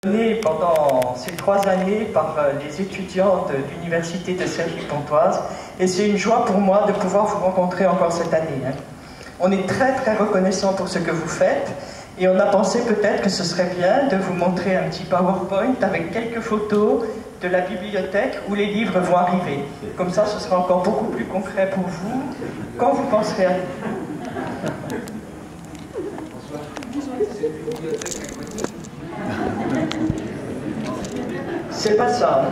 Donné pendant ces 3 années par les étudiants de l'université de Cergy-Pontoise, et c'est une joie pour moi de pouvoir vous rencontrer encore cette année. On est très reconnaissant pour ce que vous faites, et on a pensé peut-être que ce serait bien de vous montrer un petit PowerPoint avec quelques photos de la bibliothèque où les livres vont arriver. Comme ça, ce sera encore beaucoup plus concret pour vous quand vous penserez à nous. C'est pas ça.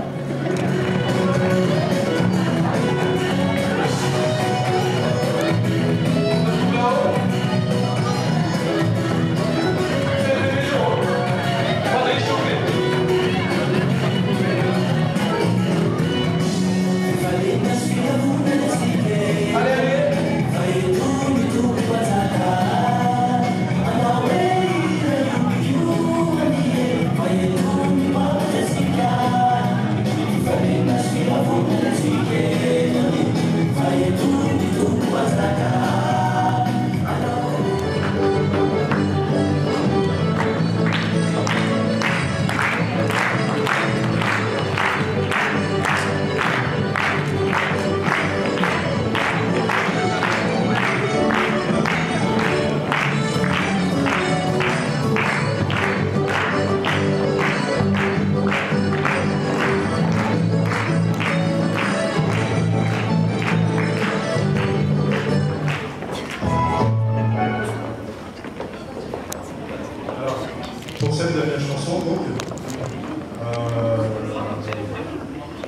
Pour cette dernière chanson, donc,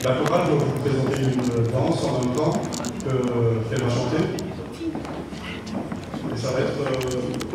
la chorale va vous présenter une danse en même temps qu'elle va chanter. Et ça va être